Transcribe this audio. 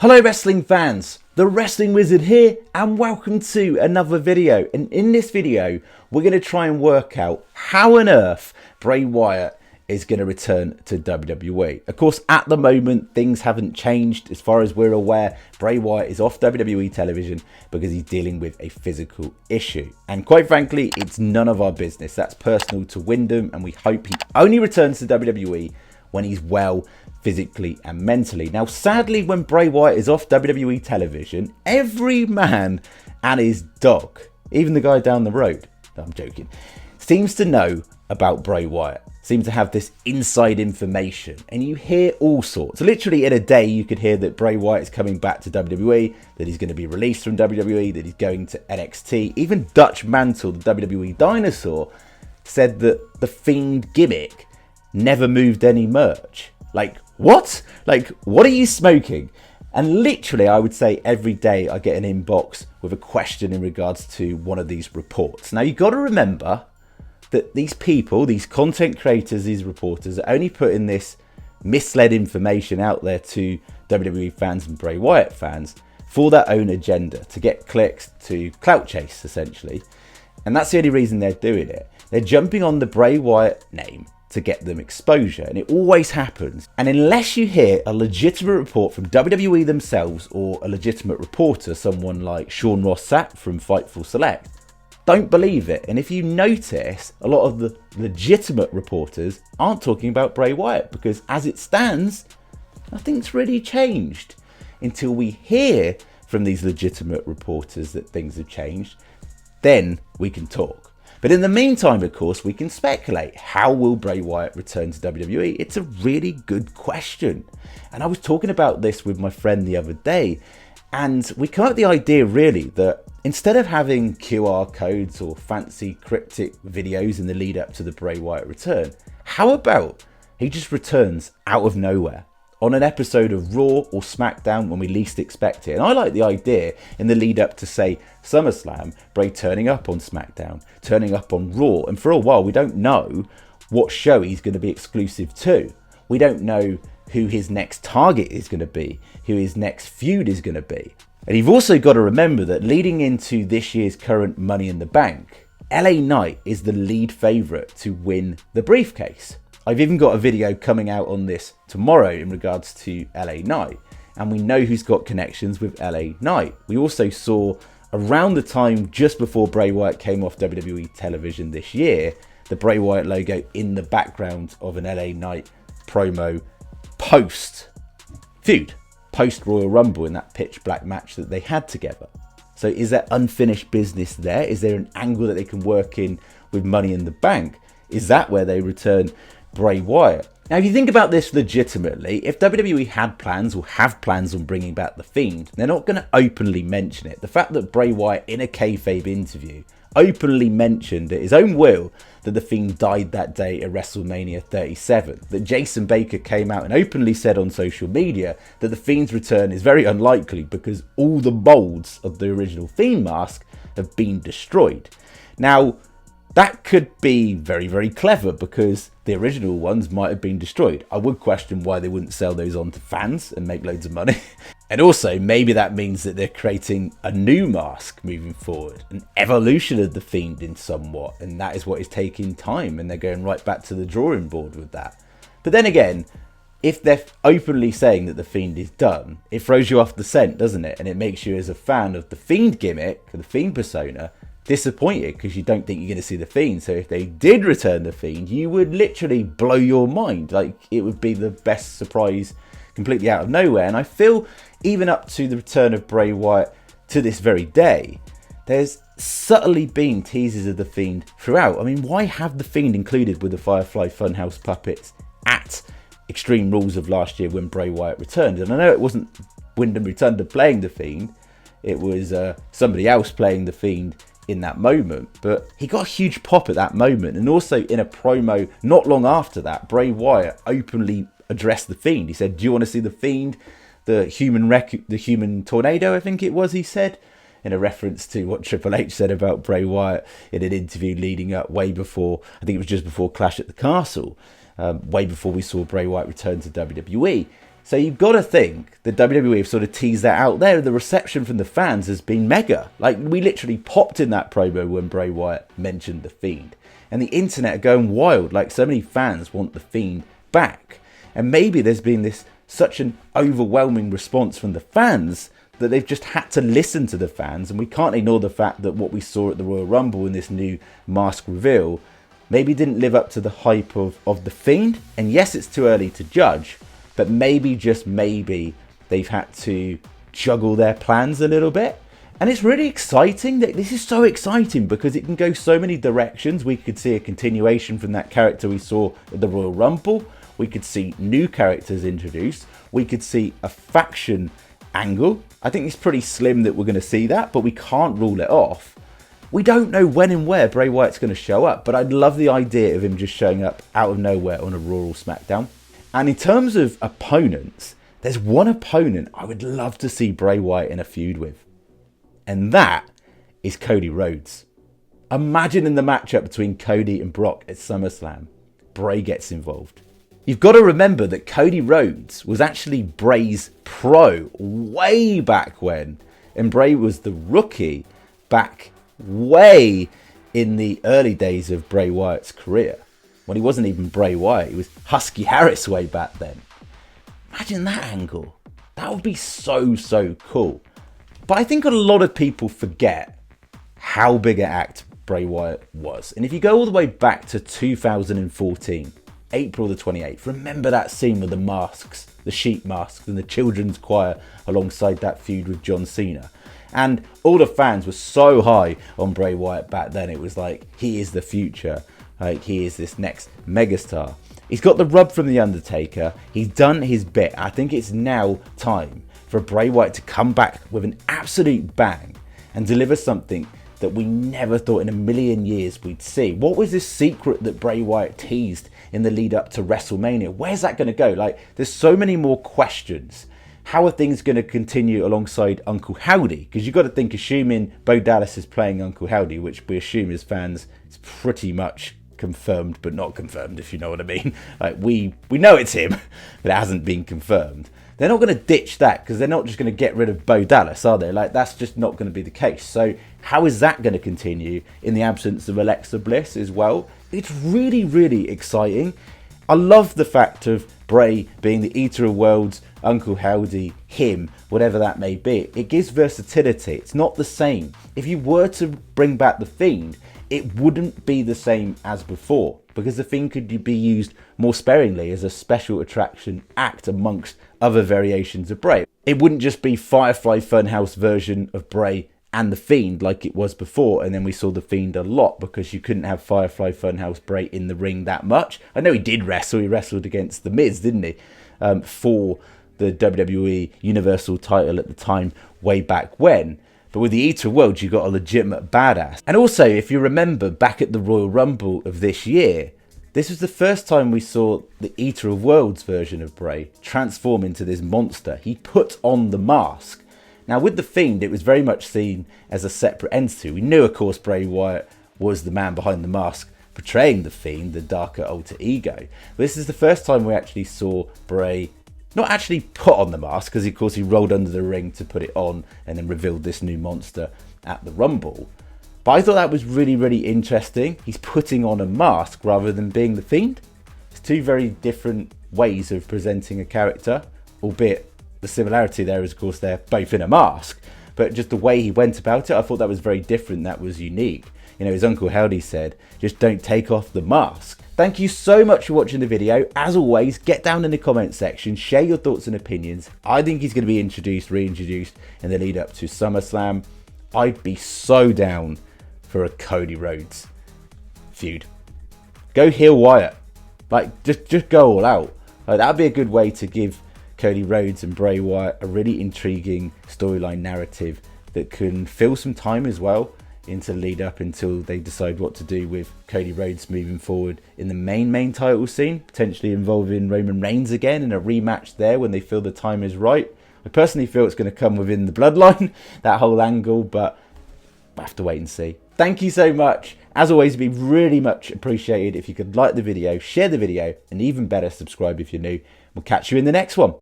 Hello wrestling fans, the Wrestling Wizard here and welcome to another video. And in this video we're going to try and work out how on earth Bray Wyatt is going to return to WWE. Of course at the moment things haven't changed as far as we're aware. Bray Wyatt is off WWE television because he's dealing with a physical issue. And quite frankly it's none of our business. That's personal to Wyndham and we hope he only returns to WWE when he's well physically and mentally. Now, sadly, when Bray Wyatt is off WWE television, every man and his dog, even the guy down the road, no, I'm joking, seems to know about Bray Wyatt, seems to have this inside information, and you hear all sorts. Literally in a day, you could hear that Bray Wyatt is coming back to WWE, that he's going to be released from WWE, that he's going to NXT. Even Dutch Mantle, the WWE dinosaur, said that the Fiend gimmick never moved any merch. Like, what? Like, what are you smoking? And literally, I would say every day I get an inbox with a question in regards to one of these reports. Now, you've got to remember that these people, these content creators, these reporters are only putting this misled information out there to WWE fans and Bray Wyatt fans for their own agenda, to get clicks, to clout chase, essentially. And that's the only reason they're doing it. They're jumping on the Bray Wyatt name to get them exposure, and it always happens. And unless you hear a legitimate report from WWE themselves or a legitimate reporter, someone like Sean Ross Sapp from Fightful Select, don't believe it. And if you notice, a lot of the legitimate reporters aren't talking about Bray Wyatt because as it stands, nothing's really changed until we hear from these legitimate reporters that things have changed. Then we can talk. But in the meantime, of course, we can speculate. How will Bray Wyatt return to WWE? It's a really good question. And I was talking about this with my friend the other day, and we come up with the idea really that instead of having QR codes or fancy cryptic videos in the lead up to the Bray Wyatt return, how about he just returns out of nowhere on an episode of Raw or SmackDown when we least expect it? And I like the idea in the lead up to, say, SummerSlam, Bray turning up on SmackDown, turning up on Raw, and for a while we don't know what show he's going to be exclusive to. We don't know who his next target is going to be, who his next feud is going to be. And you've also got to remember that leading into this year's current Money in the Bank, LA Knight is the lead favourite to win the briefcase. I've even got a video coming out on this tomorrow in regards to LA Knight, and we know who's got connections with LA Knight. We also saw around the time just before Bray Wyatt came off WWE television this year, the Bray Wyatt logo in the background of an LA Knight promo post feud, post Royal Rumble in that pitch black match that they had together. So is there unfinished business there? Is there an angle that they can work in with Money in the Bank? Is that where they return Bray Wyatt? Now, if you think about this legitimately, if WWE had plans or have plans on bringing back The Fiend, they're not going to openly mention it. The fact that Bray Wyatt in a kayfabe interview openly mentioned at his own will that The Fiend died that day at WrestleMania 37, that Jason Baker came out and openly said on social media that The Fiend's return is very unlikely because all the molds of the original Fiend mask have been destroyed. Now, that could be very, very clever because the original ones might have been destroyed. I would question why they wouldn't sell those on to fans and make loads of money. And also, maybe that means that they're creating a new mask moving forward, an evolution of the Fiend in somewhat, and that is what is taking time, and they're going right back to the drawing board with that. But then again, if they're openly saying that the Fiend is done, it throws you off the scent, doesn't it? And it makes you, as a fan of the Fiend gimmick, the Fiend persona, disappointed because you don't think you're going to see the Fiend. So if they did return the Fiend, you would literally blow your mind. Like, it would be the best surprise completely out of nowhere. And I feel even up to the return of Bray Wyatt to this very day, there's subtly been teases of the Fiend throughout. I mean, why have the Fiend included with the Firefly Funhouse puppets at Extreme Rules of last year when Bray Wyatt returned? And I know it wasn't Wyndham returned to playing the Fiend, it was somebody else playing the Fiend in that moment, but he got a huge pop at that moment. And also in a promo not long after that, Bray Wyatt openly addressed the Fiend. He said, do you want to see the Fiend, the human tornado, I think it was, he said, in a reference to what Triple H said about Bray Wyatt in an interview leading up way before, I think it was just before Clash at the Castle, way before we saw Bray Wyatt return to WWE. So you've got to think the WWE have sort of teased that out there. The reception from the fans has been mega. Like, we literally popped in that promo when Bray Wyatt mentioned the Fiend. And the internet are going wild. Like, so many fans want the Fiend back. And maybe there's been such an overwhelming response from the fans that they've just had to listen to the fans. And we can't ignore the fact that what we saw at the Royal Rumble in this new mask reveal maybe didn't live up to the hype of the Fiend. And yes, it's too early to judge, but maybe, just maybe, they've had to juggle their plans a little bit. And it's really exciting. This is so exciting because it can go so many directions. We could see a continuation from that character we saw at the Royal Rumble. We could see new characters introduced. We could see a faction angle. I think it's pretty slim that we're going to see that, but we can't rule it off. We don't know when and where Bray Wyatt's going to show up, but I'd love the idea of him just showing up out of nowhere on a Raw or SmackDown. And in terms of opponents, there's one opponent I would love to see Bray Wyatt in a feud with. And that is Cody Rhodes. Imagine in the matchup between Cody and Brock at SummerSlam, Bray gets involved. You've got to remember that Cody Rhodes was actually Bray's pro way back when. And Bray was the rookie back way in the early days of Bray Wyatt's career. When he wasn't even Bray Wyatt, he was Husky Harris way back then. Imagine that angle. That would be so, so cool. But I think a lot of people forget how big an act Bray Wyatt was. And if you go all the way back to 2014, April the 28th, remember that scene with the masks, the sheep masks and the children's choir alongside that feud with John Cena. And all the fans were so high on Bray Wyatt back then. It was like, he is the future. Like, he is this next megastar. He's got the rub from The Undertaker. He's done his bit. I think it's now time for Bray Wyatt to come back with an absolute bang and deliver something that we never thought in a million years we'd see. What was this secret that Bray Wyatt teased in the lead up to WrestleMania? Where's that going to go? Like, there's so many more questions. How are things going to continue alongside Uncle Howdy? Because you've got to think, assuming Bo Dallas is playing Uncle Howdy, which we assume as fans is pretty much confirmed but not confirmed, if you know what I mean. Like, we know it's him, but it hasn't been confirmed. They're not going to ditch that because they're not just going to get rid of Bo Dallas, are they? Like, that's just not going to be the case. So how is that going to continue in the absence of Alexa Bliss as well? It's really, really exciting. I love the fact of Bray being the Eater of Worlds, Uncle Howdy, him, whatever that may be. It gives versatility. It's not the same. If you were to bring back the Fiend, it wouldn't be the same as before, because the Fiend could be used more sparingly as a special attraction act amongst other variations of Bray. It wouldn't just be Firefly Funhouse version of Bray and the Fiend like it was before, and then we saw the Fiend a lot because you couldn't have Firefly Funhouse Bray in the ring that much. I know he did wrestle. He wrestled against The Miz, didn't he? For the WWE Universal title at the time, way back when. But with the Eater of Worlds, you got a legitimate badass. And also, if you remember back at the Royal Rumble of this year, this was the first time we saw the Eater of Worlds version of Bray transform into this monster. He put on the mask. Now, with the Fiend, it was very much seen as a separate entity. We knew, of course, Bray Wyatt was the man behind the mask portraying the Fiend, the darker alter ego. But this is the first time we actually saw Bray not actually put on the mask, because of course he rolled under the ring to put it on and then revealed this new monster at the Rumble. But I thought that was really, really interesting. He's putting on a mask rather than being the Fiend. It's two very different ways of presenting a character, albeit the similarity there is, of course, they're both in a mask. But just the way he went about it, I thought that was very different. That was unique. You know, as Uncle Howdy said, just don't take off the mask. Thank you so much for watching the video. As always, get down in the comment section, share your thoughts and opinions. I think he's going to be reintroduced in the lead up to SummerSlam. I'd be so down for a Cody Rhodes feud. Go heel Wyatt. Like, just go all out. Like, that'd be a good way to give Cody Rhodes and Bray Wyatt a really intriguing storyline narrative that can fill some time as well into the lead up until they decide what to do with Cody Rhodes moving forward in the main title scene, potentially involving Roman Reigns again in a rematch there when they feel the time is right. I personally feel it's going to come within the bloodline, that whole angle, but we'll have to wait and see. Thank you so much. As always, it'd be really much appreciated if you could like the video, share the video, and even better, subscribe if you're new. We'll catch you in the next one.